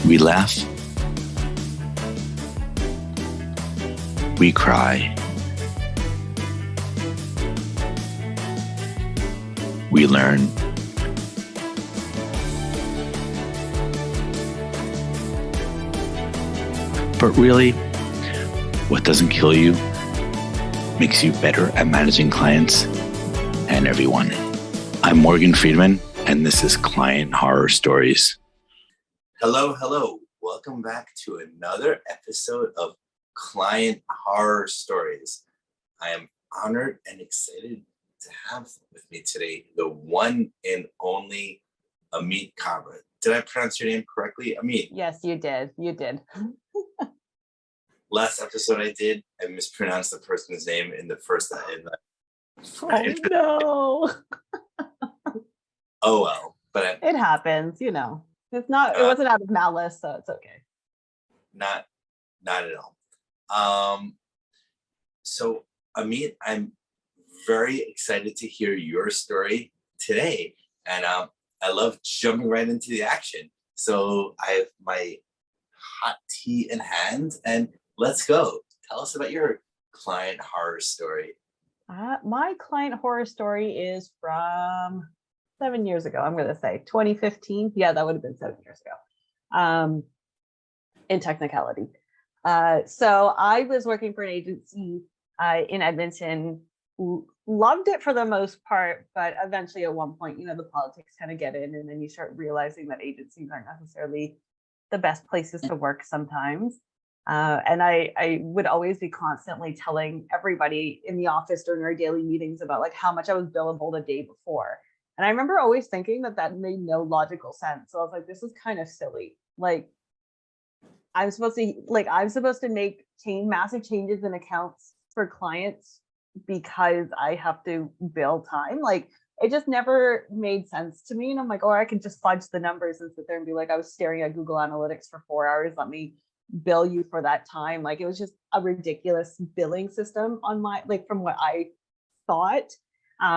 We laugh. We cry. We learn. But really, what doesn't kill you makes you better at managing clients and everyone. I'm Morgan Friedman, and this is Client Horror Stories. Hello. Welcome back to another episode of Client Horror Stories. I am honored and excited to have with me today the one and only Ameet Khabra. Did I pronounce your name correctly, Ameet? Yes, you did. Last episode I mispronounced the person's name in the first. No. Oh well, but It happens, It wasn't out of malice, so it's okay. Not at all. So Ameet, I'm very excited to hear your story today, and I love jumping right into the action. So I have my hot tea in hand, and let's go. Tell us about your client horror story. My client horror story is from 7 years ago. I'm going to say 2015. Yeah, that would have been 7 years ago. In technicality. So I was working for an agency in Edmonton. Loved it for the most part, but eventually at one point, the politics kind of get in, and then you start realizing that agencies aren't necessarily the best places to work sometimes. And I would always be constantly telling everybody in the office during our daily meetings about like how much I was billable the day before. And I remember always thinking that made no logical sense. So I was like, this is kind of silly. Like I'm supposed to make massive changes in accounts for clients because I have to bill time. Like it just never made sense to me. And I'm like, or I could just fudge the numbers and sit there and be like, I was staring at Google Analytics for 4 hours. Let me bill you for that time. Like it was just a ridiculous billing system from what I thought.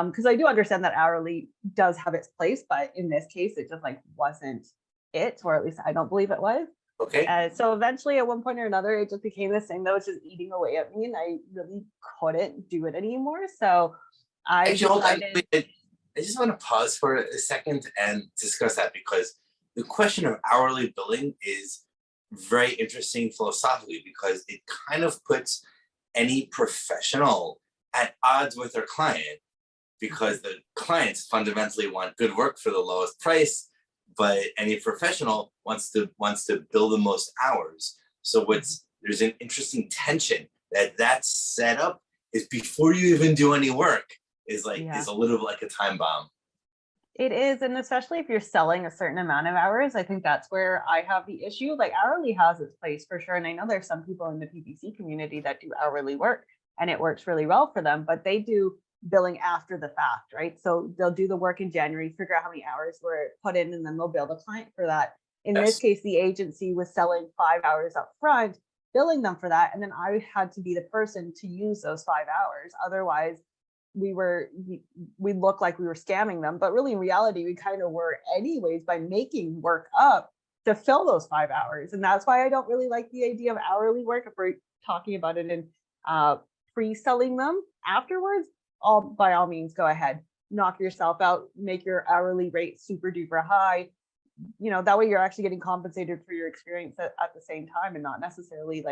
Because I do understand that hourly does have its place, but in this case, it just wasn't it, or at least I don't believe it was. Okay. So eventually, at one point or another, it just became this thing that was just eating away at me, and I really couldn't do it anymore. So I decided. I just want to pause for a second and discuss that, because the question of hourly billing is very interesting philosophically, because it kind of puts any professional at odds with their client, because the clients fundamentally want good work for the lowest price, but any professional wants to bill the most hours. So there's an interesting tension that setup is before you even do any work is a little bit like a time bomb. It is, and especially if you're selling a certain amount of hours, I think that's where I have the issue. Like hourly has its place for sure, and I know there's some people in the PPC community that do hourly work, and it works really well for them, but they do billing after the fact, right? So they'll do the work in January, figure out how many hours were put in, and then they'll bill the client for that. In this case, the agency was selling 5 hours up front, billing them for that, and then I had to be the person to use those 5 hours. Otherwise, we look like we were scamming them, but really in reality, we kind of were anyways by making work up to fill those 5 hours. And that's why I don't really like the idea of hourly work. If we're talking about it in pre-selling them afterwards, by all means, go ahead, knock yourself out, make your hourly rate super duper high. That way you're actually getting compensated for your experience at the same time, and not necessarily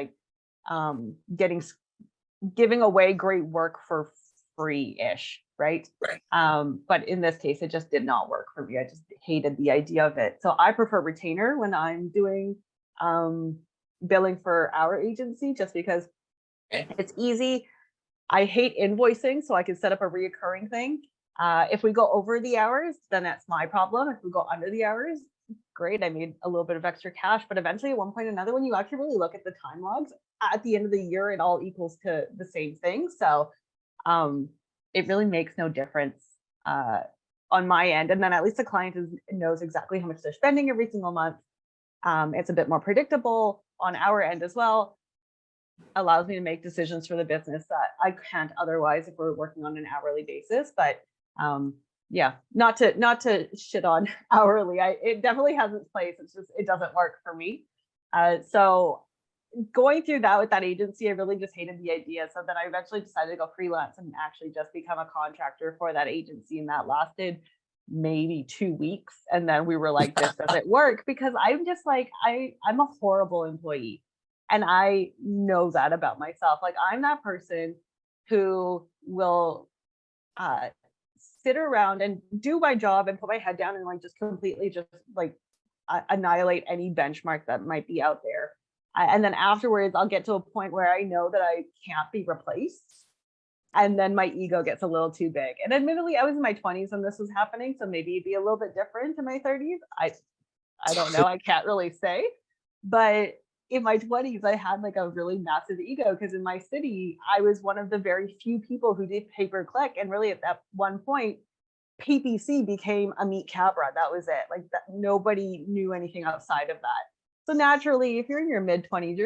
giving away great work for free-ish, right? But in this case, it just did not work for me. I just hated the idea of it. So I prefer retainer when I'm doing billing for our agency, just because it's easy. I hate invoicing, so I can set up a reoccurring thing. If we go over the hours, then that's my problem. If we go under the hours, great, I made a little bit of extra cash. But eventually, at one point or another, when you actually really look at the time logs, at the end of the year, it all equals to the same thing. So it really makes no difference on my end. And then at least the client knows exactly how much they're spending every single month. It's a bit more predictable on our end as well. Allows me to make decisions for the business that I can't otherwise if we're working on an hourly basis. But yeah, not to shit on hourly. It definitely has its place. It's just it doesn't work for me. So going through that with that agency, I really just hated the idea. So then I eventually decided to go freelance and actually just become a contractor for that agency. And that lasted maybe 2 weeks. And then we were like, this doesn't work because I'm just like, I'm a horrible employee. And I know that about myself. Like I'm that person who will sit around and do my job and put my head down and like just completely just like annihilate any benchmark that might be out there. And then afterwards, I'll get to a point where I know that I can't be replaced. And then my ego gets a little too big. And admittedly, I was in my 20s when this was happening. So maybe it'd be a little bit different in my 30s. I don't know. I can't really say. But in my 20s, I had like a really massive ego because in my city, I was one of the very few people who did pay-per-click. And really at that one point, PPC became Ameet Khabra. That was it. Like that, nobody knew anything outside of that. So naturally, if you're in your mid-20s,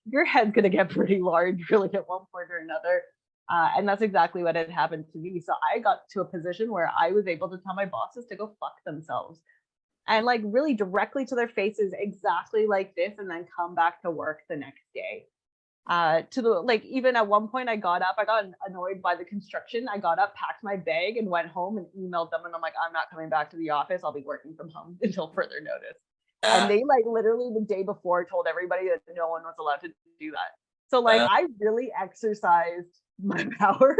your head's gonna get pretty large really at one point or another. And that's exactly what had happened to me. So I got to a position where I was able to tell my bosses to go fuck themselves and like really directly to their faces, exactly like this, and then come back to work the next day. To the like, even at one point I got up, I got annoyed by the construction. I got up, packed my bag, and went home and emailed them. And I'm like, I'm not coming back to the office. I'll be working from home until further notice. And they like literally the day before told everybody that no one was allowed to do that. So like I really exercised my power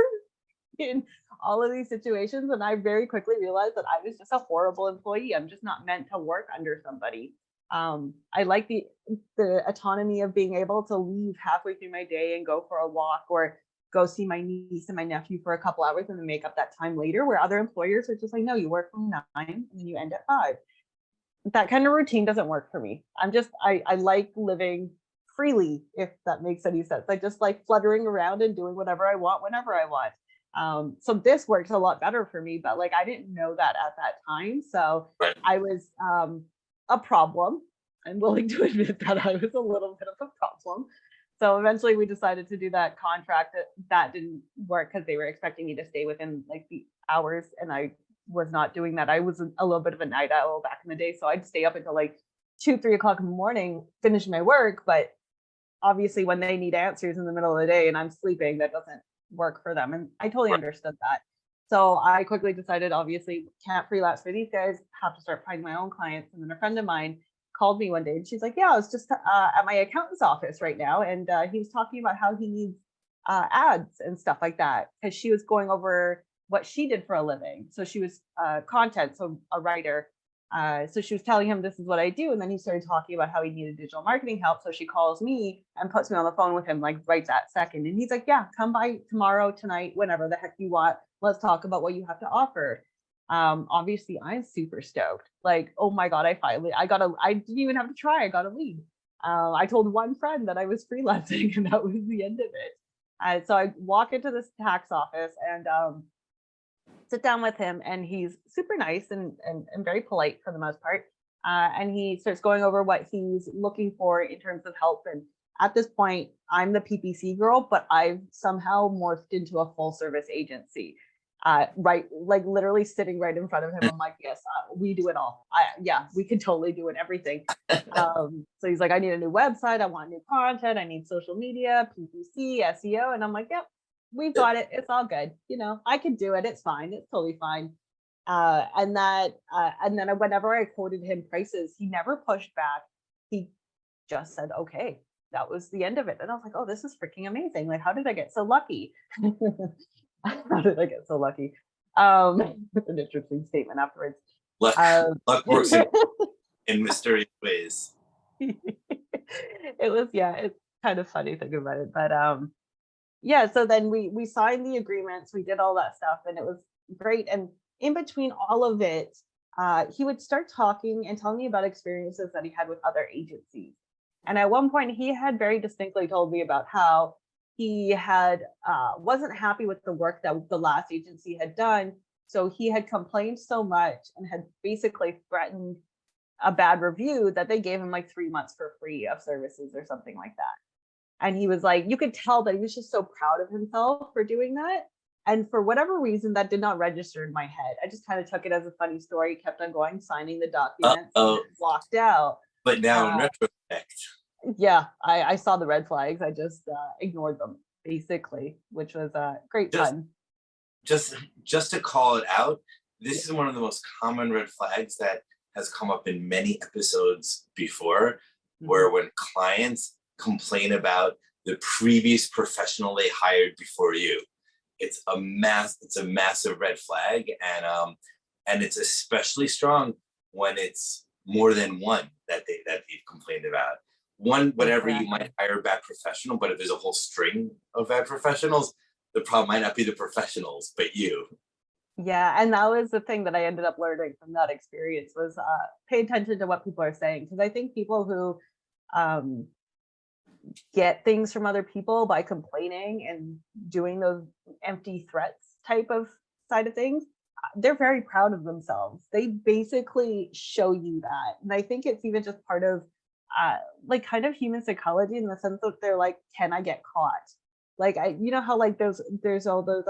in all of these situations. And I very quickly realized that I was just a horrible employee. I'm just not meant to work under somebody. I like the autonomy of being able to leave halfway through my day and go for a walk or go see my niece and my nephew for a couple hours and then make up that time later, where other employers are just like, no, you work from 9 and then you end at 5. That kind of routine doesn't work for me. I like living freely, if that makes any sense. I just like fluttering around and doing whatever I want whenever I want. So this works a lot better for me, but like I didn't know that at that time. So I was a problem. I'm willing to admit that I was a little bit of a problem. So eventually we decided to do that contract. That didn't work because they were expecting me to stay within like the hours, and I was not doing that. I was a little bit of a night owl back in the day. So I'd stay up until like 2-3 o'clock in the morning, finish my work. But obviously when they need answers in the middle of the day and I'm sleeping, that doesn't work for them. And I totally understood that. So I quickly decided, obviously can't freelance for these guys, have to start finding my own clients. And then a friend of mine called me one day and she's like, yeah, I was just at my accountant's office right now. And he was talking about how he needs ads and stuff like that. Because she was going over what she did for a living. So she was content, so a writer. So she was telling him, this is what I do. And then he started talking about how he needed digital marketing help. So she calls me and puts me on the phone with him, like right that second. And he's like, yeah, come by tomorrow, tonight, whenever the heck you want. Let's talk about what you have to offer. Obviously I'm super stoked. Like, oh my God, I didn't even have to try. I got a lead. I told one friend that I was freelancing and that was the end of it. So I walk into this tax office and sit down with him, and he's super nice and very polite for the most part. And he starts going over what he's looking for in terms of help. And at this point, I'm the PPC girl, but I've somehow morphed into a full service agency. Right, like literally sitting right in front of him. I'm like, yes, we do it all. Yeah, we can totally do it, everything. So he's like, I need a new website. I want new content. I need social media, PPC, SEO. And I'm like, yep, we've got it. It's all good. You know, I can do it. It's fine. It's totally fine. And then whenever I quoted him prices, he never pushed back. He just said, okay, that was the end of it. And I was like, oh, this is freaking amazing. Like, how did I get so lucky? How did I get so lucky? With an interesting statement afterwards. Luck works in mysterious ways. It was, yeah, it's kind of funny thinking about it. But yeah, so then we signed the agreements, we did all that stuff, and it was great. And in between all of it, he would start talking and telling me about experiences that he had with other agencies. And at one point, he had very distinctly told me about how he had wasn't happy with the work that the last agency had done. So he had complained so much and had basically threatened a bad review that they gave him like 3 months for free of services or something like that. And he was like, you could tell that he was just so proud of himself for doing that. And for whatever reason, that did not register in my head. I just kind of took it as a funny story, kept on going, signing the documents, and walked out. But now in retrospect. Yeah, I saw the red flags. I just ignored them, basically, which was great fun. Just to call it out, this is one of the most common red flags that has come up in many episodes before, where when clients complain about the previous professional they hired before you, it's a massive red flag, and it's especially strong when it's more than one that they've complained about. One, whatever, you might hire a bad professional, but if there's a whole string of bad professionals, the problem might not be the professionals, but you. Yeah, and that was the thing that I ended up learning from that experience was pay attention to what people are saying, because I think people who get things from other people by complaining and doing those empty threats type of side of things, they're very proud of themselves. They basically show you that. And I think it's even just part of like kind of human psychology, in the sense that they're like, can I get caught? Like, you know how like there's all those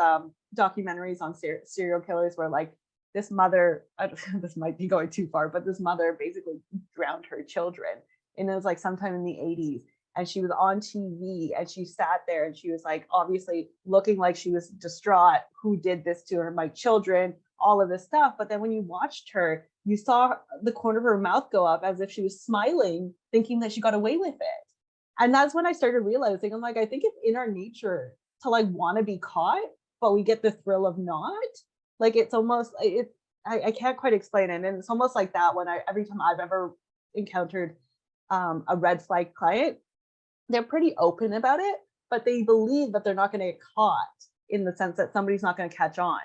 documentaries on serial killers where like this mother, this might be going too far, but this mother basically drowned her children. And it was like sometime in the 80s. And she was on TV and she sat there and she was like, obviously looking like she was distraught. Who did this to her? My children, all of this stuff. But then when you watched her, you saw the corner of her mouth go up as if she was smiling, thinking that she got away with it. And that's when I started realizing, I'm like, I think it's in our nature to like want to be caught, but we get the thrill of not. Like, it's almost, I can't quite explain it. And it's almost like that when every time I've ever encountered a red flag client, they're pretty open about it, but they believe that they're not going to get caught, in the sense that somebody's not going to catch on.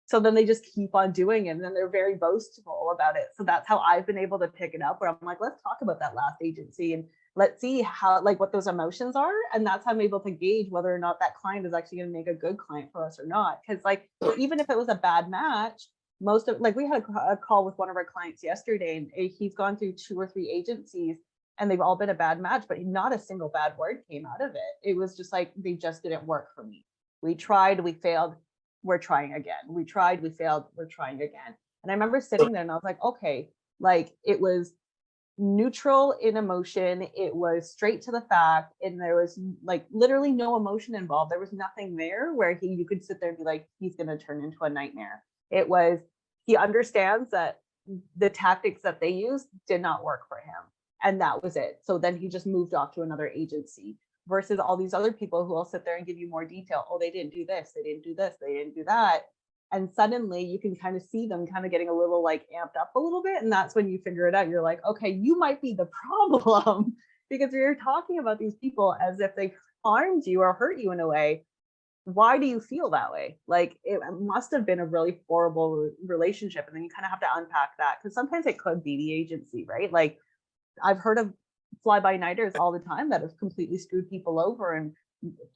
So then they just keep on doing it, and then they're very boastful about it. So that's how I've been able to pick it up, where I'm like, let's talk about that last agency and let's see how, like, what those emotions are. And that's how I'm able to gauge whether or not that client is actually going to make a good client for us or not. Because like, even if it was a bad match, most of, like, we had a call with one of our clients yesterday, and he's gone through 2 or 3 agencies, and they've all been a bad match, but not a single bad word came out of it. It was just like, they just didn't work for me. We tried, we failed, we're trying again. We tried, we failed, we're trying again. And I remember sitting there and I was like, okay, like, it was neutral in emotion. It was straight to the fact. And there was like literally no emotion involved. There was nothing there where you could sit there and be like, he's going to turn into a nightmare. It was, he understands that the tactics that they used did not work for him. And that was it. So then he just moved off to another agency, versus all these other people who will sit there and give you more detail. Oh, they didn't do this, they didn't do this, they didn't do that. And suddenly you can kind of see them kind of getting a little like amped up a little bit. And that's when you figure it out. You're like, okay, you might be the problem, because you're talking about these people as if they harmed you or hurt you in a way. Why do you feel that way? Like, it must have been a really horrible relationship. And then you kind of have to unpack that, because sometimes it could be the agency, right? Like, I've heard of fly-by-nighters all the time that have completely screwed people over and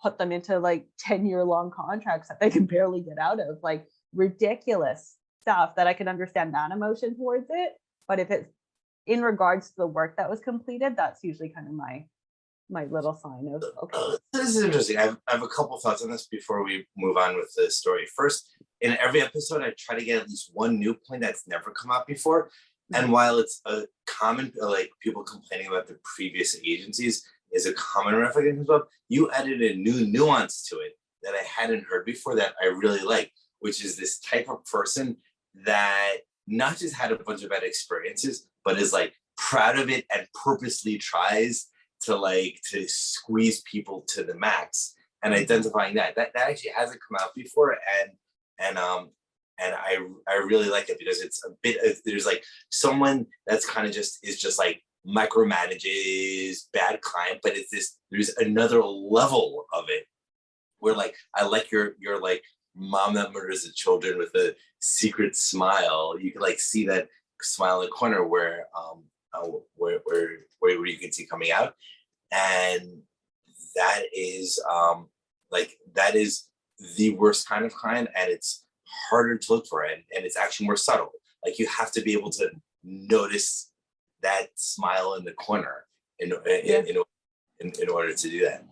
put them into like 10-year-long contracts that they can barely get out of. Like, ridiculous stuff that I can understand that emotion towards it. But if it's in regards to the work that was completed, that's usually kind of my little sign of, okay. This is interesting. I have a couple thoughts on this before we move on with the story. First, in every episode, I try to get at least one new point that's never come up before. And while it's a common, like, people complaining about the previous agencies is a common reference that comes up, you added a new nuance to it that I hadn't heard before that I really like, which is this type of person that not just had a bunch of bad experiences, but is like proud of it and purposely tries to squeeze people to the max, and identifying that actually hasn't come out before. And I really like it, because it's a bit of, there's like someone that's kind of just like micromanages, bad client, but it's this, there's another level of it where, like, I like your like mom that murders the children with a secret smile. You can like see that smile in the corner where you can see coming out, and that is that is the worst kind of client, and it's harder to look for, and it's actually more subtle. Like, you have to be able to notice that smile in the corner in order to do that.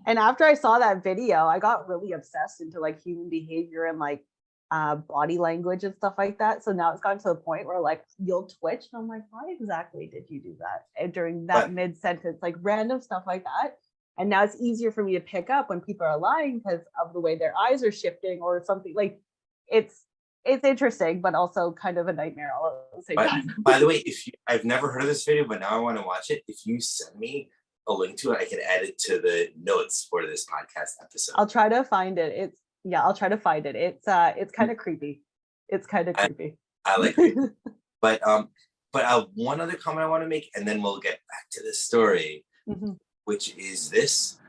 And after I saw that video, I got really obsessed into like human behavior and like body language and stuff like that. So now it's gotten to the point where like you'll twitch and I'm like, why exactly did you do that? And during that But mid sentence, like random stuff like that. And now it's easier for me to pick up when people are lying because of the way their eyes are shifting or something. Like it's interesting, but also kind of a nightmare all at the same time. by the way, I've never heard of this video, but now I want to watch it. If you send me a link to it, I can add it to the notes for this podcast episode. I'll try to find it. I'll try to find it. It's kind of creepy. It's kind of creepy. I like it. But one other comment I want to make, and then we'll get back to the story, which is this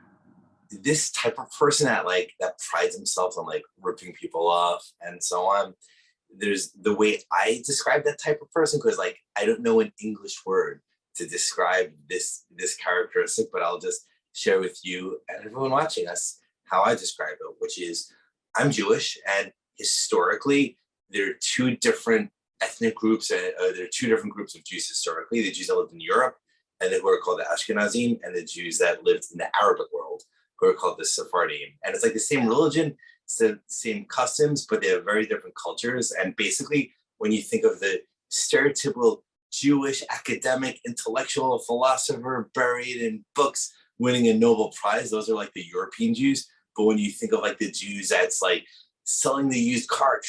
type of person that prides himself on like ripping people off and so on. There's the way I describe that type of person, because like I don't know an English word to describe this characteristic, but I'll just share with you and everyone watching us how I describe it, which is I'm Jewish, and historically there are two different ethnic groups. There are two different groups of Jews historically: the Jews that lived in Europe, and who are called the Ashkenazim, and the Jews that lived in the Arabic world, who are called the Sephardim. And it's like the same religion, it's the same customs, but they have very different cultures. And basically, when you think of the stereotypical Jewish academic, intellectual philosopher buried in books, winning a Nobel Prize, those are like the European Jews. But when you think of like the Jews that's like selling the used car,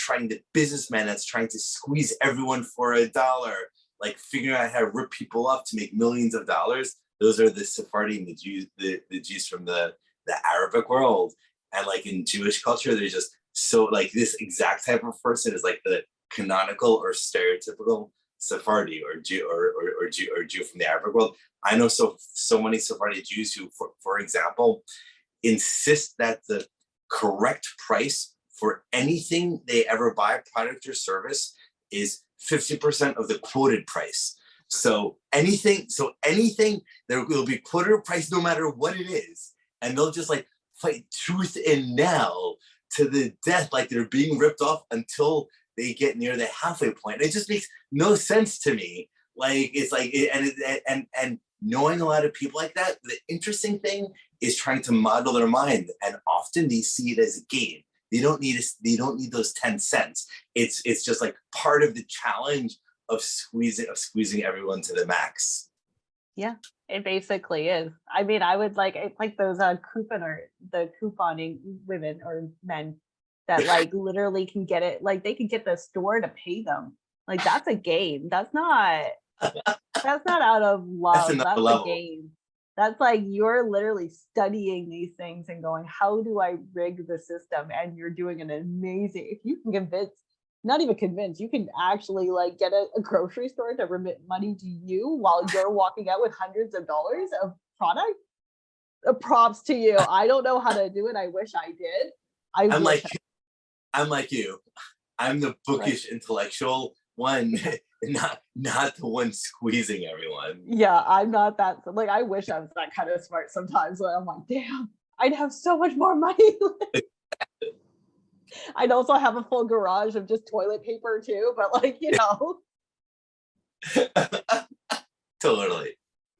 businessman that's trying to squeeze everyone for $1, like figuring out how to rip people up to make millions of dollars, those are the Sephardim, the Jews from the Arabic world. And like in Jewish culture, there's just so like this exact type of person is like the canonical or stereotypical Sephardi or Jew or Jew from the Arabic world. I know so many Sephardi Jews who, for example, insist that the correct price for anything they ever buy, product or service, is 50% of the quoted price. So anything, there will be quoted price no matter what it is. And they'll just like fight tooth and nail to the death, like they're being ripped off until they get near the halfway point. It just makes no sense to me. Like it's like, and knowing a lot of people like that, the interesting thing is trying to model their mind, and often they see it as a game. They don't need those 10 cents. It's just like part of the challenge of squeezing everyone to the max. Yeah, it basically is. I mean, I would like, it's like those couponing women or men that like literally can get it, like they can get the store to pay them. Like that's a game. That's not out of love. That's a game. That's like you're literally studying these things and going, how do I rig the system? And you're doing an amazing, if you can not even convince, you can actually like get a grocery store to remit money to you while you're walking out with hundreds of dollars of product. Props to you. I don't know how to do it. I wish I did. I'm like you. I'm the bookish intellectual one, not the one squeezing everyone. Yeah, I'm not that. Like, I wish I was that kind of smart sometimes. But I'm like, damn, I'd have so much more money. I'd also have a full garage of just toilet paper too. But like, you know, totally.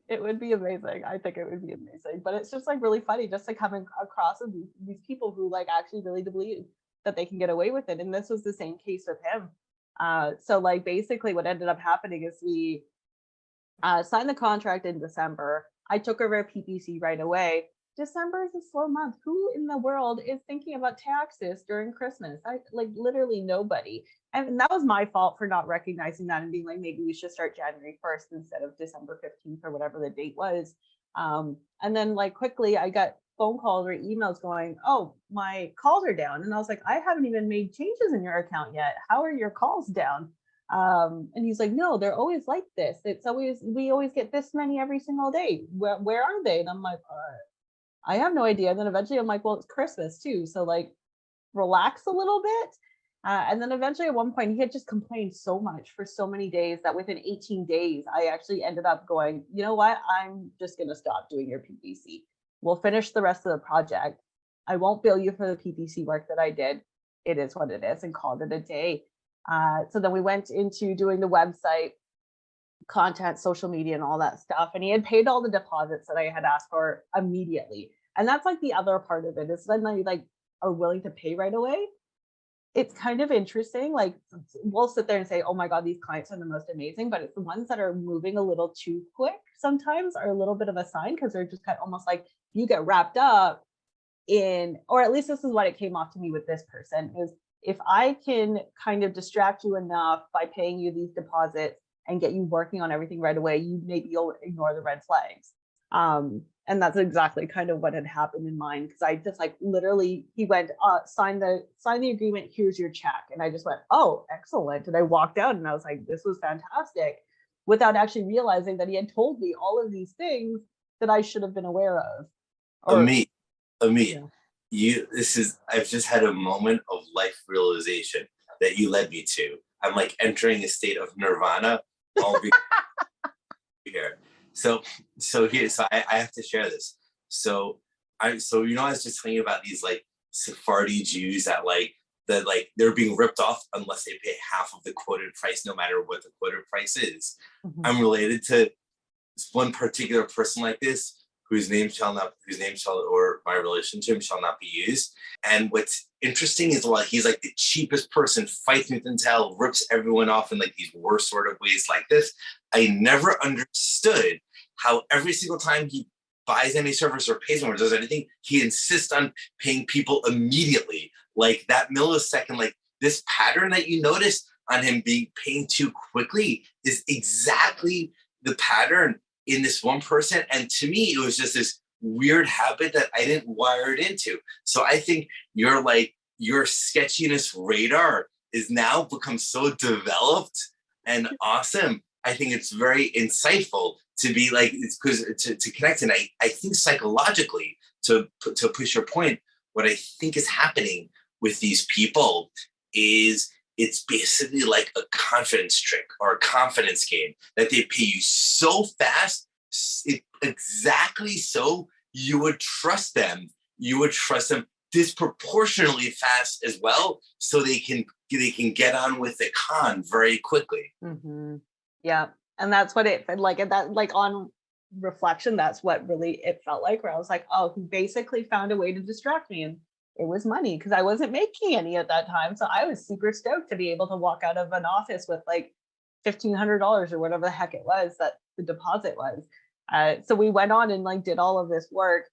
It would be amazing. I think it would be amazing. But it's just like really funny just to come across these people who like actually really believe that they can get away with it. And this was the same case with him. So like basically what ended up happening is we signed the contract in December. I took over a PPC right away. December is a slow month. Who in the world is thinking about taxes during Christmas? Like literally nobody. And that was my fault for not recognizing that and being like, maybe we should start January 1st instead of December 15th or whatever the date was. And then like quickly I got phone calls or emails going, oh, my calls are down. And I was like, I haven't even made changes in your account yet. How are your calls down? And he's like, no, they're always like this. We always get this many every single day. Where are they? And I'm like, I have no idea. And then eventually I'm like, well, it's Christmas too. So like relax a little bit. And then eventually at one point he had just complained so much for so many days that within 18 days, I actually ended up going, you know what? I'm just going to stop doing your PPC. We'll finish the rest of the project. I won't bill you for the PPC work that I did. It is what it is, and called it a day. So then we went into doing the website, content, social media, and all that stuff. And he had paid all the deposits that I had asked for immediately. And that's like the other part of it is when they like are willing to pay right away. It's kind of interesting. Like we'll sit there and say, oh my God, these clients are the most amazing, but it's the ones that are moving a little too quick sometimes are a little bit of a sign because they're just kind of almost like you get wrapped up in, or at least this is what it came off to me with this person is if I can kind of distract you enough by paying you these deposits and get you working on everything right away, you'll ignore the red flags. And that's exactly kind of what had happened in mine because I just like literally he went sign the agreement, here's your check, and I just went, oh excellent, and I walked out and I was like, this was fantastic, without actually realizing that he had told me all of these things that I should have been aware of. Ameet, I've just had a moment of life realization that you led me to. I'm like entering a state of nirvana. I'll be here. So I have to share this. So I was just thinking about these like Sephardi Jews that they're being ripped off unless they pay half of the quoted price, no matter what the quoted price is. Mm-hmm. I'm related to one particular person like this, whose name or my relationship shall not be used. And what's interesting is while he's like the cheapest person, fights tooth and tail, rips everyone off in like these worst sort of ways like this, I never understood how every single time he buys any service or pays one or does anything, he insists on paying people immediately. Like that millisecond, like this pattern that you notice on him paying too quickly is exactly the pattern in this one person. And to me, it was just this weird habit that I didn't wire it into. So I think your sketchiness radar is now become so developed and awesome. I think it's very insightful to be like, it's because to connect. And I think psychologically, to push your point, what I think is happening with these people is it's basically like a confidence trick or a confidence game that they pay you so fast, exactly so you would trust them. You would trust them disproportionately fast as well, so they can get on with the con very quickly. Mm-hmm. Yeah, and that's what it like. That like on reflection, that's what really it felt like. Where I was like, oh, he basically found a way to distract me, and it was money because I wasn't making any at that time. So I was super stoked to be able to walk out of an office with like $1,500 or whatever the heck it was that the deposit was. So we went on and like did all of this work,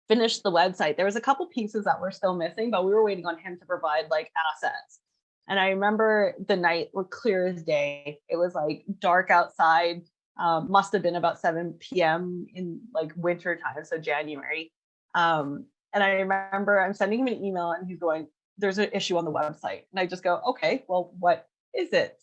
finished the website. There was a couple pieces that were still missing, but we were waiting on him to provide like assets. And I remember the night was clear as day. It was like dark outside. Must have been about 7 p.m. in like winter time, so January. And I remember I'm sending him an email and he's going, there's an issue on the website. And I just go, okay, well, what is it?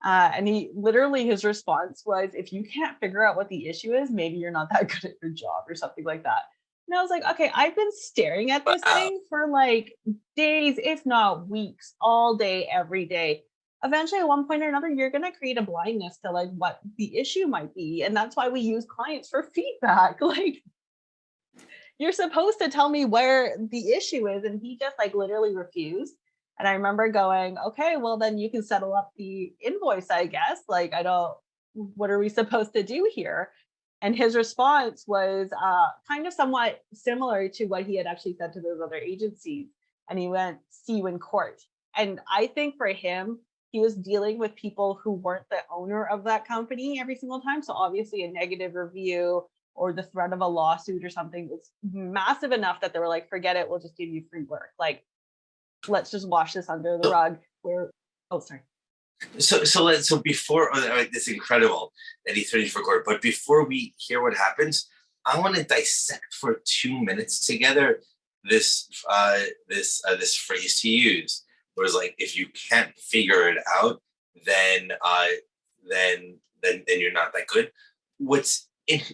And his response was, if you can't figure out what the issue is, maybe you're not that good at your job or something like that. And I was like, okay, I've been staring at this thing for like days, if not weeks, all day, every day. Eventually, at one point or another, you're going to create a blindness to like what the issue might be. And that's why we use clients for feedback. Like, you're supposed to tell me where the issue is. And he just like literally refused. And I remember going, okay, well, then you can settle up the invoice, I guess. Like, what are we supposed to do here? And his response was kind of somewhat similar to what he had actually said to those other agencies. And he went, see you in court. And I think for him, he was dealing with people who weren't the owner of that company every single time. So obviously a negative review or the threat of a lawsuit or something was massive enough that they were like, forget it, we'll just give you free work. Like, let's just wash this under the rug. So before, it's incredible that he finished for court. But before we hear what happens, I want to dissect for 2 minutes together this phrase to use. Where it's like, if you can't figure it out, then you're not that good. What's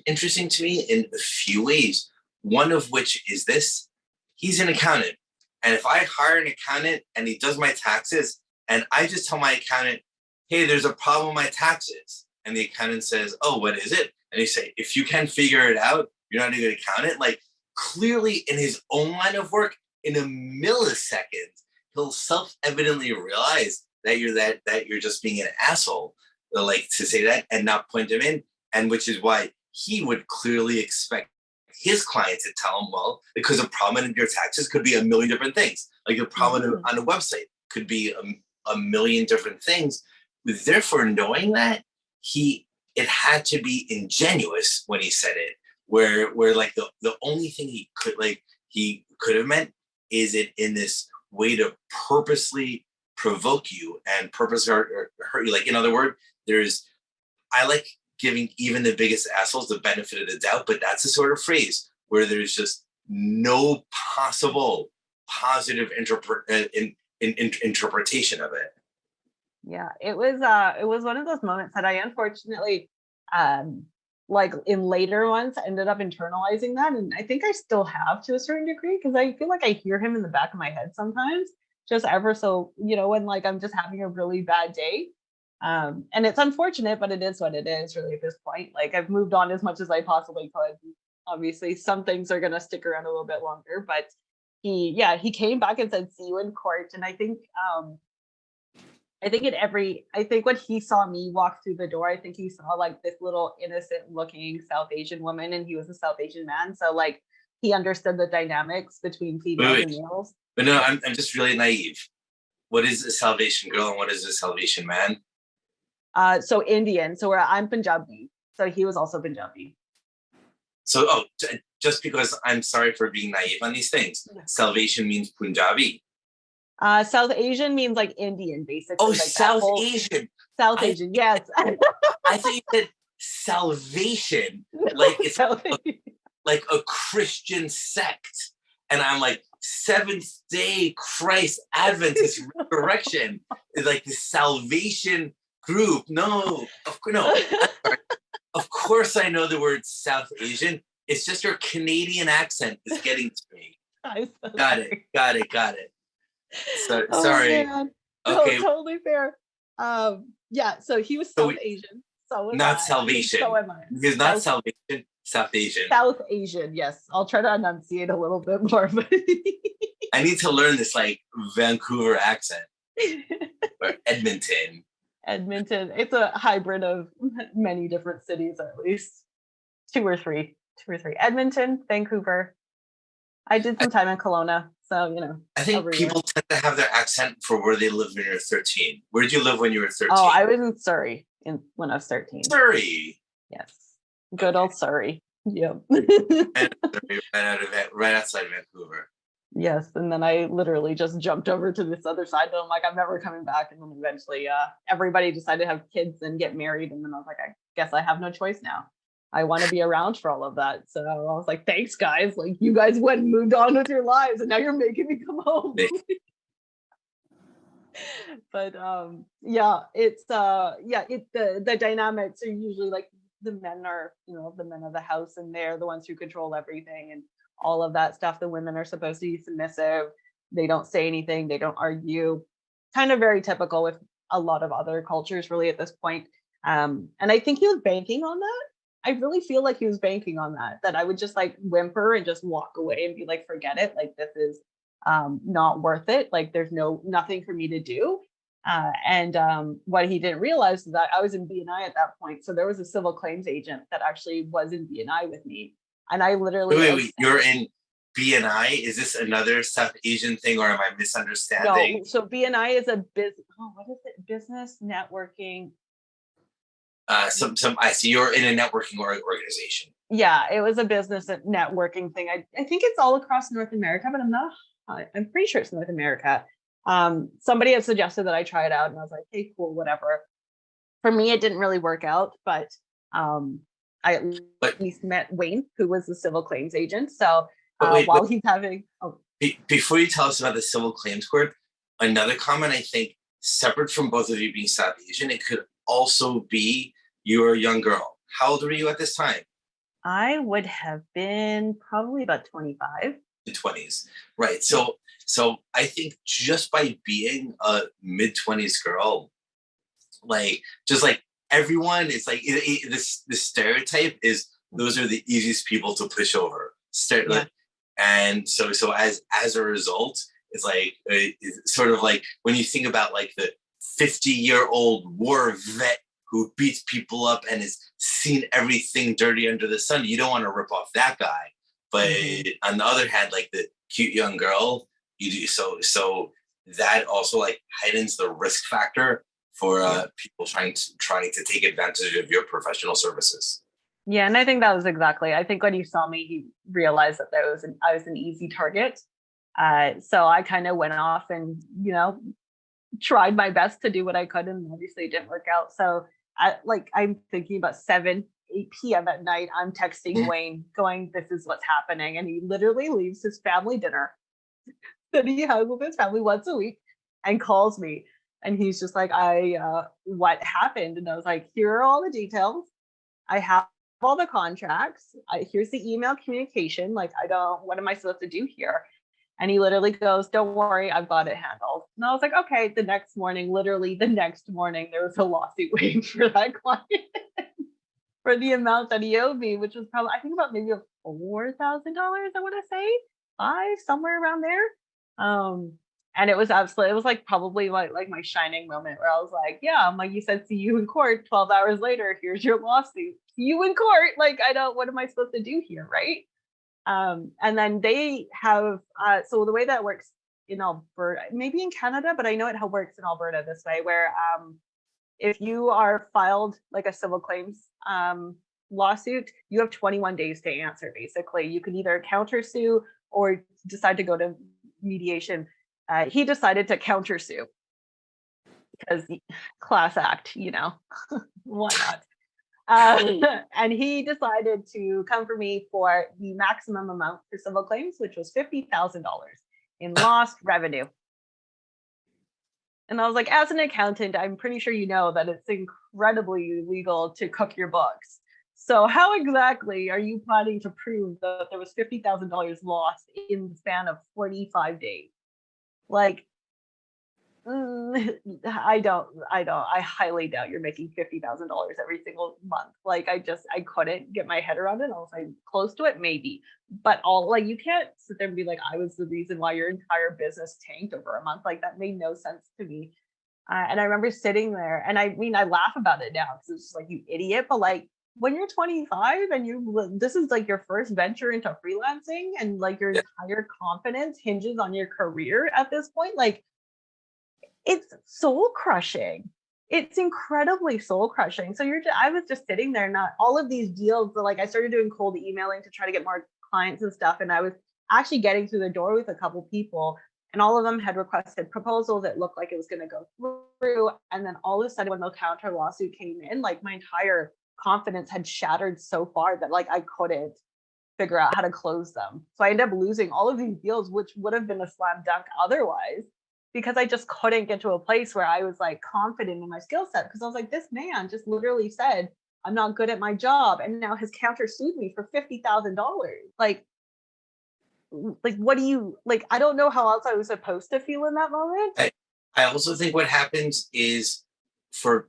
interesting to me in a few ways, one of which is this: he's an accountant, and if I hire an accountant and he does my taxes, and I just tell my accountant, hey, there's a problem with my taxes. And the accountant says, oh, what is it? And he say, if you can figure it out, you're not a good accountant. Like, clearly in his own line of work, in a millisecond, he'll self-evidently realize that you're just being an asshole, like to say that and not point him in. And which is why he would clearly expect his clients to tell him, well, because a problem in your taxes could be a million different things. Like a problem on a website could be a million different things. Therefore, knowing that, it had to be ingenuous when he said it, where like the only thing he could have meant is it in this way to purposely provoke you and purposely hurt you. Like, in other words, I like giving even the biggest assholes the benefit of the doubt, but that's the sort of phrase where there's just no possible positive interpretation of it. Yeah, it was one of those moments that I unfortunately, like in later ones, ended up internalizing that, and I think I still have to a certain degree, because I feel like I hear him in the back of my head sometimes, just ever so, when like I'm just having a really bad day. And it's unfortunate, but it is what it is really at this point. Like, I've moved on as much as I possibly could. Obviously, some things are going to stick around a little bit longer, but he came back and said, "See you in court." And I think when he saw me walk through the door, I think he saw like this little innocent looking South Asian woman, and he was a South Asian man. So like, he understood the dynamics between females and males. But no, I'm just really naive. What is a Salvation girl and what is a Salvation man? So Indian. So I'm Punjabi. So he was also Punjabi. So, just because I'm sorry for being naive on these things, Salvation means Punjabi. South Asian means like Indian, basically. Oh, like South Asian. South Asian, yes. I thought you said salvation, like it's like a Christian sect. And I'm like, Seventh-day Christ Adventist Resurrection is like the salvation group. No. Of course I know the word South Asian. It's just your Canadian accent is getting to me. Got it. So, sorry. Man. Okay. No, totally fair. Yeah, so he was South Asian. So not Salvation. So am I. He's not Salvation, South Asian. South Asian, yes. I'll try to enunciate a little bit more. But I need to learn this like Vancouver accent. Or Edmonton. It's a hybrid of many different cities, at least. Two or three. Edmonton, Vancouver. I did some time in Kelowna, so I think people tend to have their accent for where they lived when you were 13. Where did you live when you were 13? Oh, I was in Surrey when I was 13. Surrey. Yes. Good old Surrey. Yep. right outside Vancouver. Yes, and then I literally just jumped over to this other side, and I'm like, I'm never coming back. And then eventually, everybody decided to have kids and get married, and then I was like, I guess I have no choice now. I want to be around for all of that. So I was like, thanks, guys. Like, you guys went and moved on with your lives, and now you're making me come home. But it's the dynamics are usually like the men are, the men of the house, and they're the ones who control everything and all of that stuff. The women are supposed to be submissive. They don't say anything. They don't argue. Kind of very typical with a lot of other cultures, really, at this point. And I think he was banking on that. I really feel like he was banking on that I would just like whimper and just walk away and be like, forget it. Like, this is not worth it. Like, there's nothing for me to do. And what he didn't realize is that I was in BNI at that point. So there was a civil claims agent that actually was in BNI with me. And I literally... Wait, you're in BNI? Is this another South Asian thing, or am I misunderstanding? No, so BNI is a what is it? Business networking. I see you're in a networking organization. Yeah, it was a business networking thing. I think it's all across North America, but I'm pretty sure it's North America. Somebody had suggested that I try it out, and I was like, hey, cool, whatever. For me, it didn't really work out, but I at least met Wayne, who was the civil claims agent. So he's having... Before you tell us about the civil claims court, another comment, I think, separate from both of you being South Asian, it could also be you're a young girl. How old were you at this time? I would have been probably about 25. The 20s. Right. So I think just by being a mid-20s girl, like, just like everyone, it's like this stereotype is those are the easiest people to push over. And so as a result, it's like it's sort of like when you think about like the 50-year-old war vet who beats people up and has seen everything dirty under the sun, you don't want to rip off that guy. But Mhm. on the other hand, like the cute young girl, you do so that also like heightens the risk factor for Yeah. people trying to take advantage of your professional services. Yeah, and I think that was exactly. I think when he saw me, he realized that I was an easy target. So I kind of went off and tried my best to do what I could, and obviously it didn't work out. So I'm thinking about 7, 8 p.m. at night. I'm texting Mhm. Wayne, going, "This is what's happening," and he literally leaves his family dinner that he has with his family once a week, and calls me, and he's just like, what happened?" And I was like, "Here are all the details. I have all the contracts. Here's the email communication. Like, I don't, what am I supposed to do here?" And he literally goes, "Don't worry, I've got it handled." And I was like, okay. The next morning, literally the next morning, there was a lawsuit waiting for that client for the amount that he owed me, which was probably, I think, about maybe $4,000, I want to say, five, somewhere around there. Um, and it was absolutely, it was like probably my shining moment where I was like, yeah, I'm like, you said see you in court 12 hours later, here's your lawsuit. See you in court. Like, I don't, what am I supposed to do here? Right. And then they have, so the way that works in Alberta, maybe in Canada, but I know it how works in Alberta this way, where if you are filed like a civil claims lawsuit, you have 21 days to answer. Basically, you can either countersue or decide to go to mediation. He decided to countersue because class act, why not? And he decided to come for me for the maximum amount for civil claims, which was $50,000 in lost revenue. And I was like, as an accountant, I'm pretty sure you know that it's incredibly illegal to cook your books. So how exactly are you planning to prove that there was $50,000 lost in the span of 45 days? Like, I highly doubt you're making $50,000 every single month. Like, I couldn't get my head around it. I was like, close to it, maybe. But all, like, you can't sit there and be like, I was the reason why your entire business tanked over a month. Like, that made no sense to me. And I remember sitting there, and I mean, I laugh about it now because it's just like, you idiot. But like, when you're 25 and this is like your first venture into freelancing, and like your Yeah. entire confidence hinges on your career at this point, like, it's soul crushing. It's incredibly soul crushing. So I was just sitting there, not all of these deals. Like, I started doing cold emailing to try to get more clients and stuff, and I was actually getting through the door with a couple people, and all of them had requested proposals. It looked like it was going to go through, and then all of a sudden, when the counter lawsuit came in, like, my entire confidence had shattered so far that like I couldn't figure out how to close them. So I ended up losing all of these deals, which would have been a slam dunk otherwise, because I just couldn't get to a place where I was like confident in my skill set. Because I was like, this man just literally said, I'm not good at my job. And now has countersued me for $50,000. Like, what do you like? I don't know how else I was supposed to feel in that moment. I also think what happens is for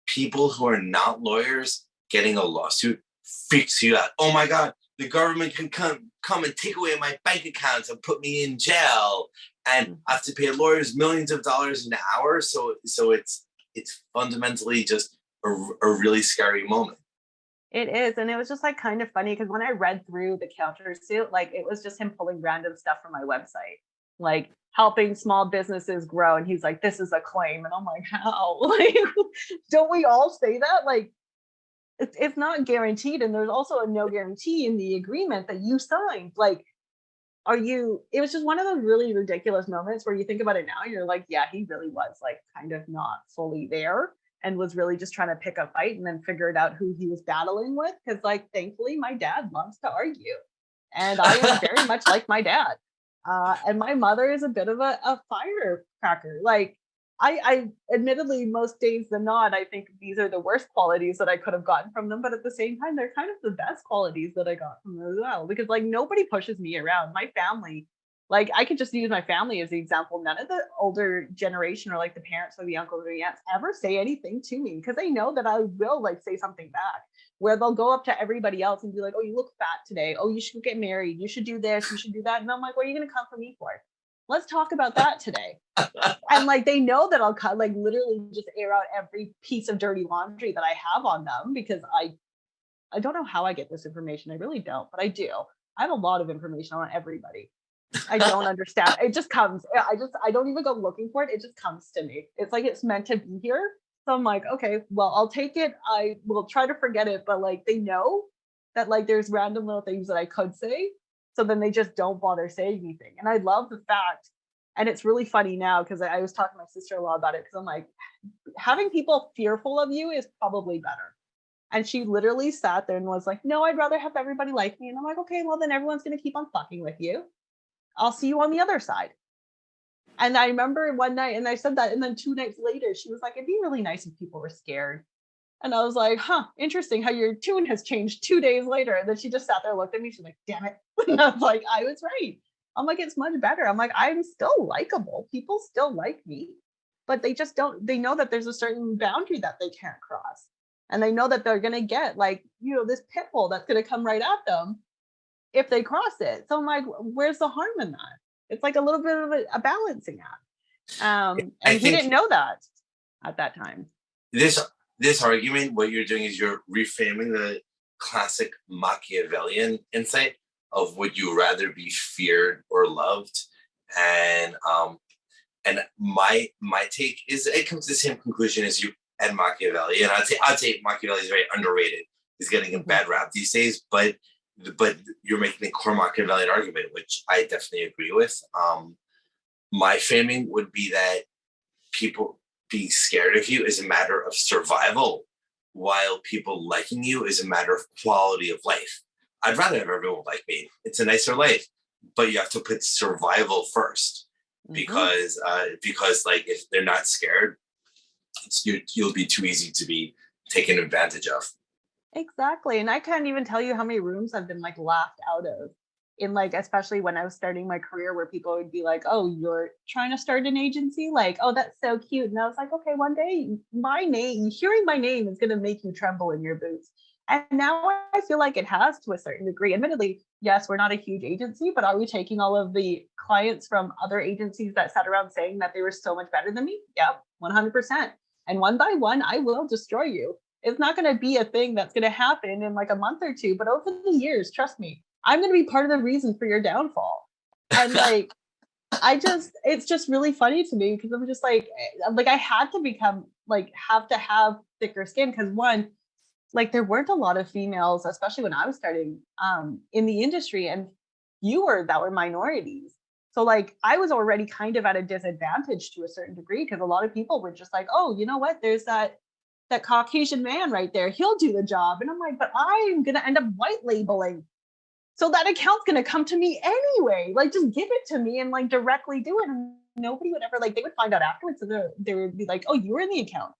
people who are not lawyers, getting a lawsuit freaks you out. Oh my God, the government can come and take away my bank accounts and put me in jail, and I have to pay lawyers millions of dollars an hour. So it's fundamentally just a really scary moment. It is. And it was just like kind of funny because when I read through the countersuit, like, it was just him pulling random stuff from my website, like helping small businesses grow. And he's like, this is a claim. And I'm like, how? Like, don't we all say that? Like, it's not guaranteed. And there's also a no guarantee in the agreement that you signed. Like, it was just one of those really ridiculous moments where you think about it now, you're like, yeah, he really was like kind of not fully there and was really just trying to pick a fight, and then figured out who he was battling with. Cause like, thankfully, my dad loves to argue, and I am very much like my dad. And my mother is a bit of a firecracker. Like, I admittedly, most days than not, I think these are the worst qualities that I could have gotten from them. But at the same time, they're kind of the best qualities that I got from them as well. Because like, nobody pushes me around. My family, like, I could just use my family as the example. None of the older generation, or like the parents or the uncles or the aunts, ever say anything to me because they know that I will like say something back. Where they'll go up to everybody else and be like, "Oh, you look fat today. Oh, you should get married. You should do this. You should do that." And I'm like, "What are you going to come for me for? Let's talk about that today." And like, they know that I'll cut, like, literally just air out every piece of dirty laundry that I have on them, because I don't know how I get this information. I really don't, but I do. I have a lot of information on everybody. I don't understand. It just comes. I don't even go looking for it. It just comes to me. It's like it's meant to be here. So I'm like, okay, well, I'll take it. I will try to forget it, but like they know that like there's random little things that I could say. So then they just don't bother saying anything. And I love the fact, and it's really funny now because I was talking to my sister-in-law about it because I'm like, having people fearful of you is probably better. And she literally sat there and was like, no, I'd rather have everybody like me. And I'm like, okay, well, then everyone's going to keep on fucking with you. I'll see you on the other side. And I remember one night, and I said that, and then 2 nights later, she was like, it'd be really nice if people were scared. And I was like, huh, interesting how your tune has changed 2 days later. And then she just sat there, looked at me, she's like, damn it. And I was like, I was right. I'm like, it's much better. I'm like, I'm still likable. People still like me, but they just don't, they know that there's a certain boundary that they can't cross. And they know that they're going to get like, this pit bull that's going to come right at them if they cross it. So I'm like, where's the harm in that? It's like a little bit of a balancing act. And he didn't know that at that time. This argument, what you're doing is you're reframing the classic Machiavellian insight of would you rather be feared or loved? And my take is it comes to the same conclusion as you and Machiavelli. And I'd say Machiavelli is very underrated. He's getting a bad rap these days, but you're making a core Machiavellian argument, which I definitely agree with. My framing would be that people being scared of you is a matter of survival, while people liking you is a matter of quality of life. I'd rather have everyone like me. It's a nicer life, but you have to put survival first because like if they're not scared, you'll be too easy to be taken advantage of. Exactly. And I can't even tell you how many rooms I've been like laughed out of in like, especially when I was starting my career, where people would be like, oh, you're trying to start an agency? Like, oh, that's so cute. And I was like, okay, one day hearing my name is going to make you tremble in your boots. And now I feel like it has to a certain degree. Admittedly, yes, we're not a huge agency, but are we taking all of the clients from other agencies that sat around saying that they were so much better than me? Yep, 100%. And one by one, I will destroy you. It's not going to be a thing that's going to happen in like a month or two, but over the years, trust me, I'm going to be part of the reason for your downfall. And like, it's just really funny to me because I'm just like I had to become like, have to have thicker skin. Because one, like there weren't a lot of females, especially when I was starting in the industry, and fewer that were minorities. So like I was already kind of at a disadvantage to a certain degree because a lot of people were just like, oh, you know what? There's that Caucasian man right there. He'll do the job. And I'm like, but I'm going to end up white labeling. So that account's going to come to me anyway. Like just give it to me and like directly do it. And nobody would ever like, they would find out afterwards. So they would be like, oh, you were in the account.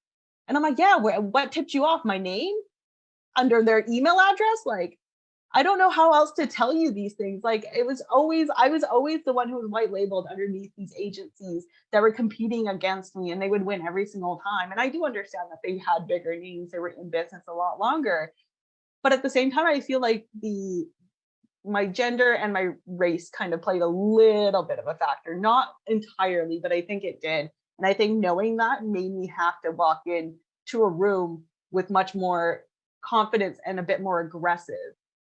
And I'm like, yeah, what tipped you off? My name under their email address? Like, I don't know how else to tell you these things. Like I was always the one who was white labeled underneath these agencies that were competing against me, and they would win every single time. And I do understand that they had bigger names, they were in business a lot longer. But at the same time, I feel like my gender and my race kind of played a little bit of a factor, not entirely, but I think it did. And I think knowing that made me have to walk in to a room with much more confidence and a bit more aggressive.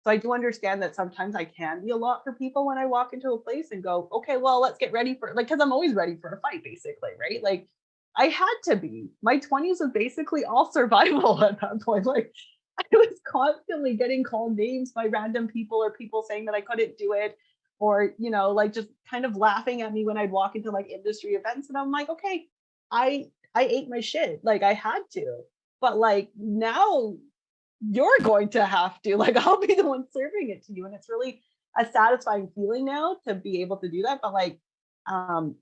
So I do understand that sometimes I can be a lot for people when I walk into a place and go, okay, well, let's get ready for like, because I'm always ready for a fight, basically, right? Like I had to be. My 20s was basically all survival at that point. Like I was constantly getting called names by random people or people saying that I couldn't do it, or, like just kind of laughing at me when I'd walk into like industry events. And I'm like, okay, I ate my shit. Like I had to, but like now you're going to have to, like, I'll be the one serving it to you. And it's really a satisfying feeling now to be able to do that. But like,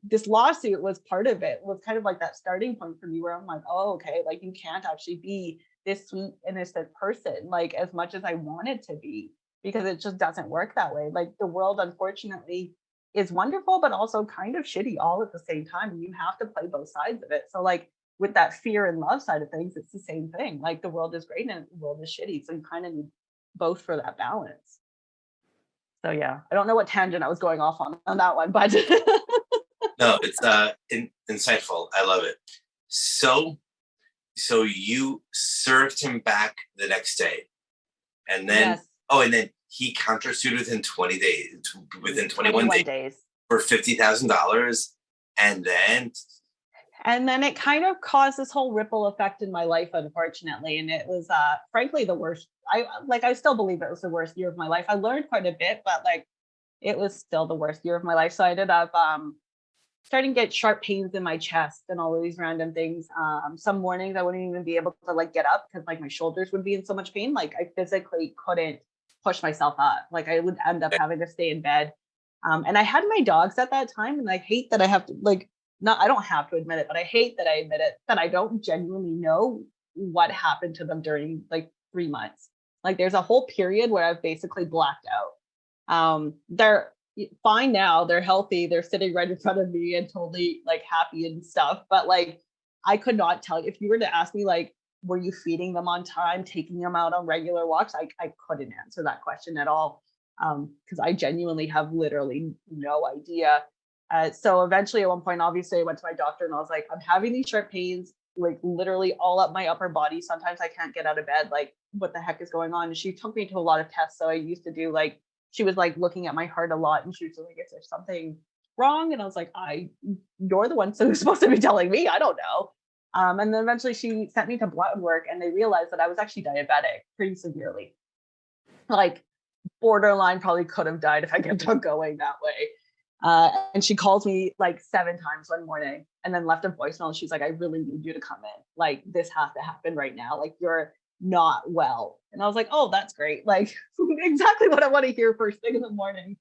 this lawsuit was part of it, was kind of like that starting point for me where I'm like, oh, okay, like you can't actually be this sweet, innocent person, like as much as I wanted to be, because it just doesn't work that way. Like the world, unfortunately, is wonderful, but also kind of shitty all at the same time. And you have to play both sides of it. So like, with that fear and love side of things, it's the same thing. Like the world is great and the world is shitty. So you kind of need both for that balance. So yeah, I don't know what tangent I was going off on that one, but no, it's insightful. I love it. So you served him back the next day, and then yes. And then he countersued within 20 days, within 21 days for $50,000. And then it kind of caused this whole ripple effect in my life, unfortunately. And it was frankly the worst. I still believe it was the worst year of my life. I learned quite a bit, but like it was still the worst year of my life. So I ended up starting to get sharp pains in my chest and all of these random things. Some mornings I wouldn't even be able to like get up because like my shoulders would be in so much pain. Like I physically couldn't push myself up. Like I would end up having to stay in bed. And I had my dogs at that time, and I hate that I have to I don't have to admit it, but I hate that I admit it, that I don't genuinely know what happened to them during like 3 months. Like there's a whole period where I've basically blacked out. They're fine now, they're healthy, they're sitting right in front of me and totally like happy and stuff. But like, I could not tell you, if you were to ask me, like, were you feeding them on time, taking them out on regular walks? I couldn't answer that question at all. Because I genuinely have literally no idea. So eventually at one point, obviously I went to my doctor and I was like, I'm having these sharp pains, like literally all up my upper body. Sometimes I can't get out of bed. Like what the heck is going on? And she took me to a lot of tests. So I used to do like, she was like looking at my heart a lot, and she was like, is there something wrong? And I was like, you're the one who's supposed to be telling me. I don't know. And then eventually she sent me to blood work, and they realized that I was actually diabetic pretty severely. Like borderline, probably could have died if I kept on going that way. And she calls me like 7 times one morning and then left a voicemail. And she's like, I really need you to come in. Like, this has to happen right now. Like, you're not well. And I was like, oh, that's great. Like, exactly what I want to hear first thing in the morning.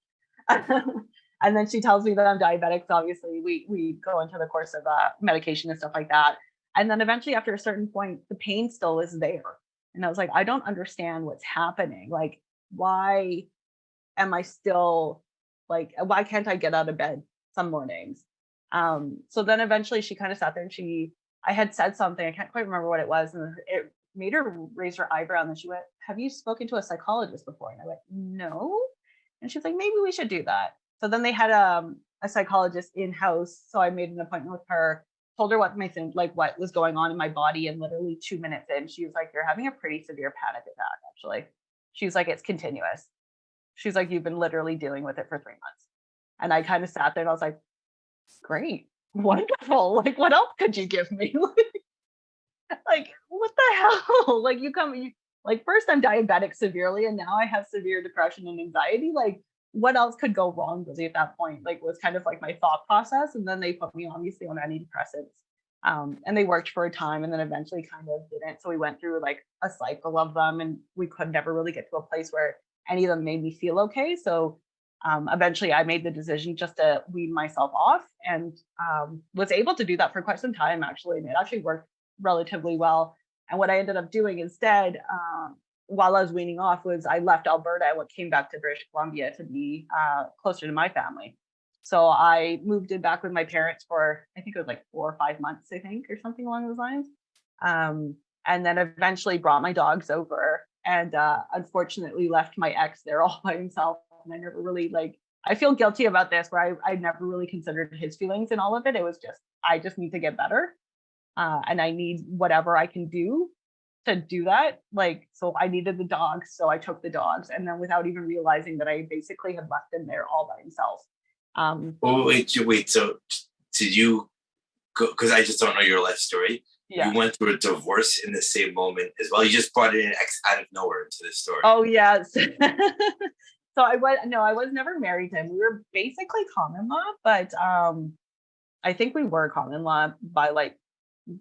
And then she tells me that I'm diabetic. So obviously we go into the course of medication and stuff like that. And then eventually after a certain point, the pain still is there. And I was like, I don't understand what's happening. Like, why am I still like, why can't I get out of bed some mornings? So then eventually she kind of sat there and I had said something, I can't quite remember what it was. And it made her raise her eyebrow. And then she went, have you spoken to a psychologist before? And I went, no. And she's like, maybe we should do that. So then they had a psychologist in-house. So I made an appointment with her, told her what what was going on in my body. And literally 2 minutes in, she was like, you're having a pretty severe panic attack, actually. She's like, it's continuous. She's like, you've been literally dealing with it for 3 months. And I kind of sat there and I was like, great, wonderful. Like, what else could you give me? Like, what the hell? Like, like, first I'm diabetic severely, and now I have severe depression and anxiety. Like, what else could go wrong with me at that point? Like, was kind of like my thought process. And then they put me obviously on antidepressants. And they worked for a time and then eventually kind of didn't. So we went through like a cycle of them, and we could never really get to a place where any of them made me feel okay. So eventually I made the decision just to wean myself off, and was able to do that for quite some time, actually. And it actually worked relatively well. And what I ended up doing instead, while I was weaning off, was I left Alberta and came back to British Columbia to be closer to my family. So I moved in back with my parents for, I think it was like 4 or 5 months, I think, or something along those lines. And then eventually brought my dogs over, and unfortunately left my ex there all by himself. And I never really I feel guilty about this, where I never really considered his feelings in all of it. It was just, I just need to get better. And I need whatever I can do to do that. Like, so I needed the dogs. So I took the dogs, and then without even realizing that I basically had left him there all by himself. Wait. So did you go, because I just don't know your life story. Yeah. You went through a divorce in the same moment as well. You just brought in an ex out of nowhere into this story. Oh, yes. So I was never married to him. We were basically common law, but I think we were common law by like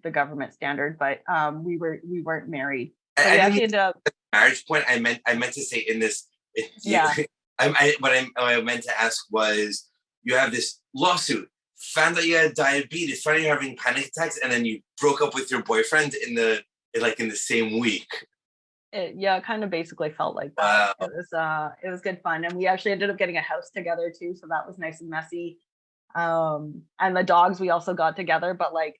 the government standard, but we weren't married. So we actually ended up marriage point. I meant to say in this. Yeah. What I meant to ask was, you have this lawsuit, found out you had diabetes, found out you're having panic attacks, and then you broke up with your boyfriend in the same week. It kind of basically felt like that. Wow. It was good fun, and we actually ended up getting a house together too, so that was nice and messy. And the dogs we also got together, but like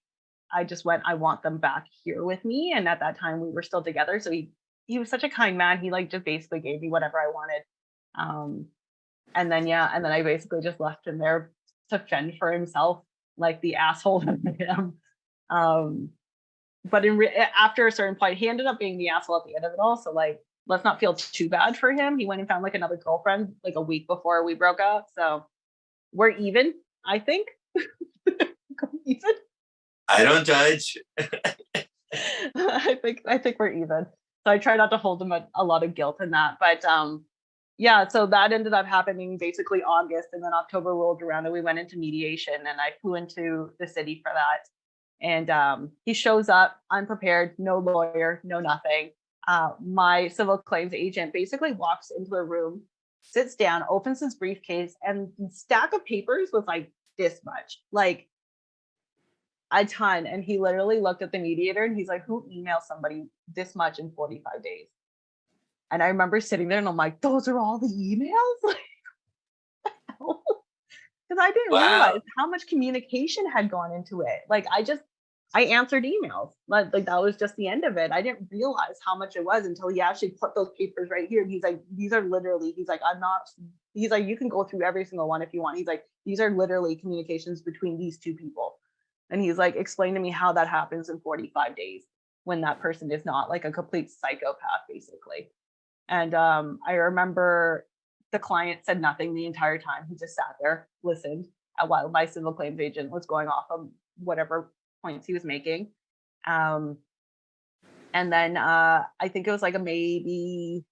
I just went, I want them back here with me, and at that time we were still together. So he was such a kind man. He like just basically gave me whatever I wanted. And then I basically just left him there to fend for himself, like the asshole that I am. But after a certain point, he ended up being the asshole at the end of it all. So like let's not feel too bad for him. He went and found like another girlfriend like a week before we broke up. So we're even, I think. Even. I don't judge. I think we're even. So I try not to hold him a lot of guilt in that. But yeah, so that ended up happening basically August, and then October rolled around and we went into mediation, and I flew into the city for that. And he shows up unprepared, no lawyer, no nothing. My civil claims agent basically walks into the room, sits down, opens his briefcase, and the stack of papers was like this much, like a ton. And he literally looked at the mediator and he's like, who emails somebody this much in 45 days? And I remember sitting there and I'm like, those are all the emails? Because I didn't realize how much communication had gone into it. Like I answered emails. Like that was just the end of it. I didn't realize how much it was until he actually put those papers right here. And he's like, these are literally, he's like, he's like, you can go through every single one if you want. He's like, these are literally communications between these two people. And he's like, explain to me how that happens in 45 days when that person is not like a complete psychopath, basically. And I remember the client said nothing the entire time. He just sat there, listened while my civil claims agent was going off of whatever points he was making. And then I think it was like a maybe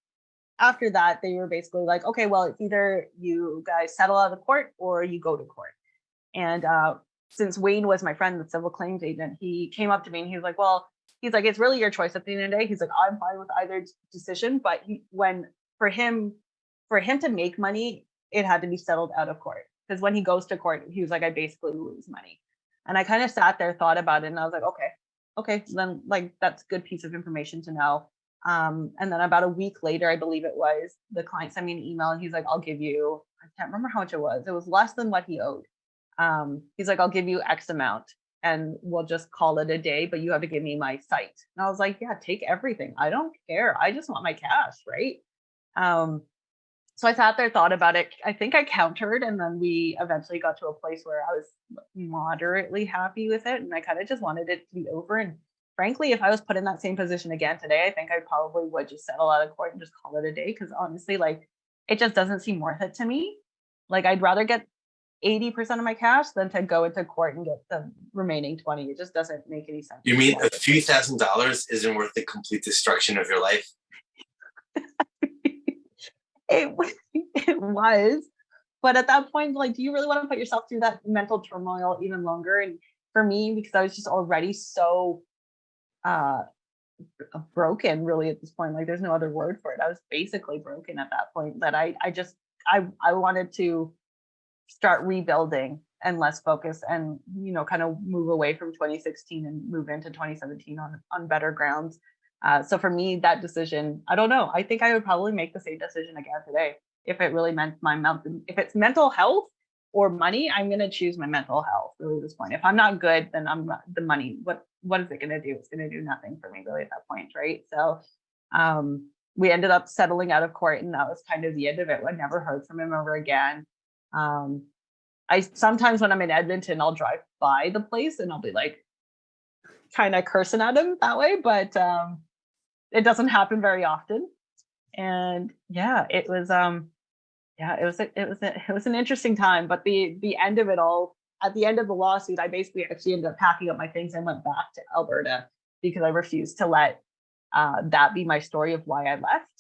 after that, they were basically like, okay, well, it's either you guys settle out of court or you go to court. And since Wayne was my friend, the civil claims agent, he came up to me and he was like, well, he's like, it's really your choice at the end of the day. He's like, I'm fine with either decision, but for him to make money, it had to be settled out of court. Because when he goes to court, he was like, I basically lose money. And I kind of sat there, thought about it, and I was like, okay, then like that's a good piece of information to know. And then about a week later, I believe it was, the client sent me an email and he's like, I'll give you, I can't remember how much it was. It was less than what he owed. He's like, I'll give you X amount and we'll just call it a day, but you have to give me my site. And I was like, yeah, take everything. I don't care. I just want my cash, right? So I sat there, thought about it. I think I countered, and then we eventually got to a place where I was moderately happy with it. And I kind of just wanted it to be over. And frankly, if I was put in that same position again today, I think I probably would just settle out of court and just call it a day. Because honestly, like, it just doesn't seem worth it to me. Like, I'd rather get 80% of my cash than to go into court and get the remaining 20. It just doesn't make any sense. You mean a few $1,000s isn't worth the complete destruction of your life? It was, but at that point, like, do you really want to put yourself through that mental turmoil even longer? And for me, because I was just already so broken, really, at this point, like, there's no other word for it. I was basically broken at that point, that I wanted to start rebuilding and less focus, and kind of move away from 2016 and move into 2017 on better grounds. So for me, that decision, I don't know. I think I would probably make the same decision again today if it really meant if it's mental health or money. I'm going to choose my mental health really at this point. If I'm not good, then I'm not, the money. What is it going to do? It's going to do nothing for me really at that point, right? So we ended up settling out of court, and that was kind of the end of it. I never heard from him ever again. I sometimes when I'm in Edmonton, I'll drive by the place and I'll be like kind of cursing at him that way, but it doesn't happen very often. And yeah, it was an interesting time. But the end of it all, at the end of the lawsuit, I basically actually ended up packing up my things and went back to Alberta because I refused to let that be my story of why I left.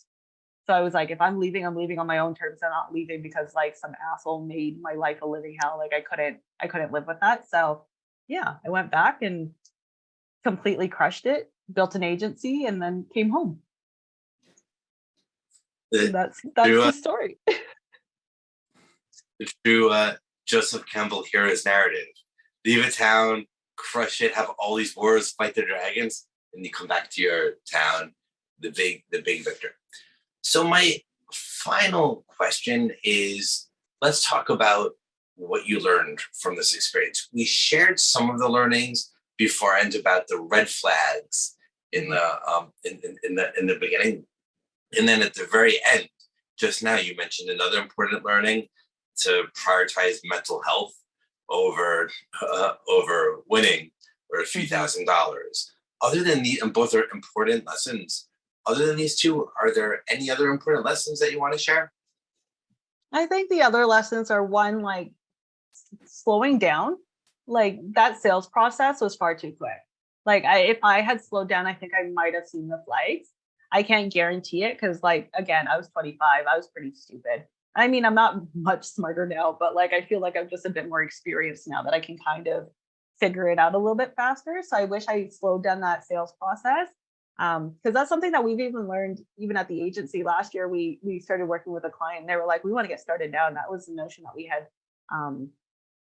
So I was like, if I'm leaving on my own terms. I'm not leaving because like some asshole made my life a living hell. Like I couldn't live with that. So yeah, I went back and completely crushed it, built an agency, and then came home. That's the story. Through Joseph Campbell Hero's narrative. Leave a town, crush it, have all these wars, fight the dragons, and you come back to your town, the big victor. So my final question is, let's talk about what you learned from this experience. We shared some of the learnings beforehand about the red flags in the beginning, and then at the very end, just now you mentioned another important learning, to prioritize mental health over winning or a few $1,000s. Other than and both are important lessons. other than these two, are there any other important lessons that you want to share? I think the other lessons are one, like slowing down. Like that sales process was far too quick. Like if I had slowed down, I think I might have seen the flags. I can't guarantee it because, like, again, I was 25. I was pretty stupid. I mean, I'm not much smarter now, but like I feel like I'm just a bit more experienced now that I can kind of figure it out a little bit faster. So I wish I slowed down that sales process. Because that's something that we've even learned even at the agency last year. We started working with a client and they were like, we want to get started now. And that was the notion that we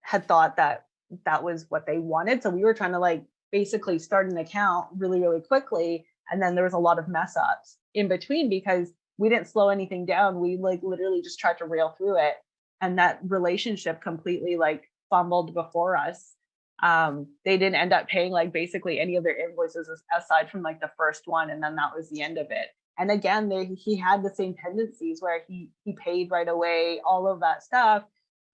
had thought that that was what they wanted. So we were trying to like basically start an account really, really quickly. And then there was a lot of mess ups in between because we didn't slow anything down. We like literally just tried to rail through it. And that relationship completely like fumbled before us. They didn't end up paying like basically any of their invoices aside from like the first one. And then that was the end of it. And again, he had the same tendencies where he paid right away, all of that stuff.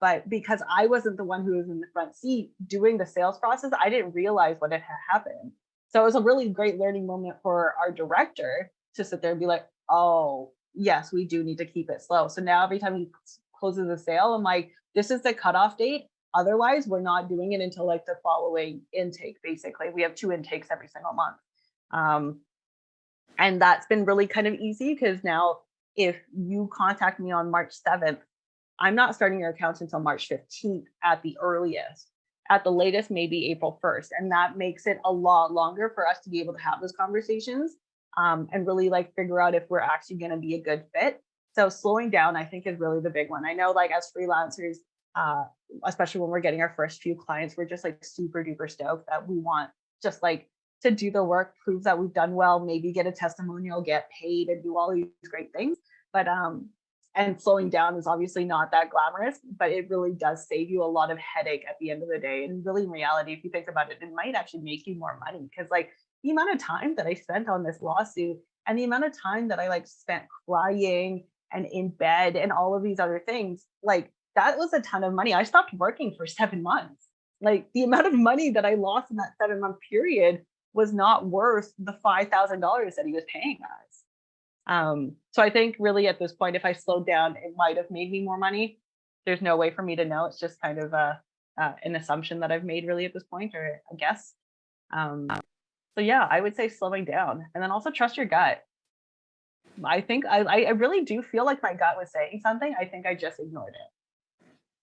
But because I wasn't the one who was in the front seat doing the sales process, I didn't realize what had happened. So it was a really great learning moment for our director to sit there and be like, oh, yes, we do need to keep it slow. So now every time he closes a sale, I'm like, this is the cutoff date. Otherwise, we're not doing it until like the following intake, basically. We have 2 intakes every single month. And that's been really kind of easy because now if you contact me on March 7th, I'm not starting your account until March 15th at the earliest. At the latest, maybe April 1st. And that makes it a lot longer for us to be able to have those conversations and really like figure out if we're actually going to be a good fit. So slowing down, I think, is really the big one. I know like as freelancers, especially when we're getting our first few clients, we're just like super duper stoked that we want just like to do the work, prove that we've done well, maybe get a testimonial, get paid and do all these great things. But and slowing down is obviously not that glamorous, but it really does save you a lot of headache at the end of the day. And really in reality, if you think about it, it might actually make you more money because like the amount of time that I spent on this lawsuit and the amount of time that I like spent crying and in bed and all of these other things, like that was a ton of money. I stopped working for 7 months. Like the amount of money that I lost in that 7-month period was not worth the $5,000 that he was paying us. So I think really at this point, if I slowed down, it might have made me more money. There's no way for me to know. It's just kind of an assumption that I've made really at this point, or a guess. So yeah, I would say slowing down, and then also trust your gut. I think I really do feel like my gut was saying something. I think I just ignored it.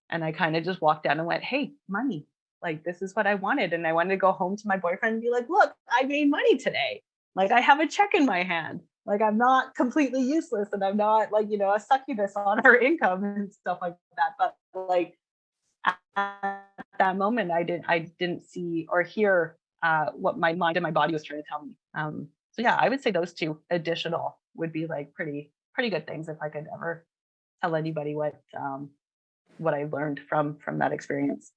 And I kind of just walked down and went, hey, money, like this is what I wanted. And I wanted to go home to my boyfriend and be like, look, I made money today. Like I have a check in my hand. Like I'm not completely useless and I'm not like, you know, a succubus on our income and stuff like that. But like at that moment, I didn't see or hear what my mind and my body was trying to tell me. So yeah, I would say those two additional would be like pretty good things if I could ever tell anybody what I learned from that experience.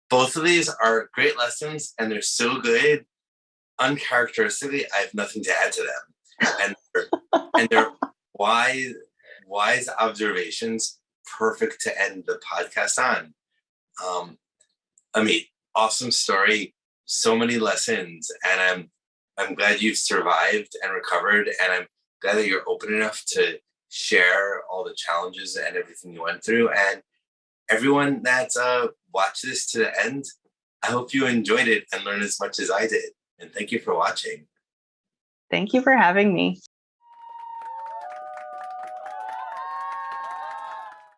Both of these are great lessons and they're so good. Uncharacteristically, I have nothing to add to them. And they're wise observations, perfect to end the podcast on. Ameet, awesome story, so many lessons, and I'm glad you've survived and recovered, and I'm glad that you're open enough to share all the challenges and everything you went through. And everyone that's watched this to the end, I hope you enjoyed it and learned as much as I did. And thank you for watching. Thank you for having me.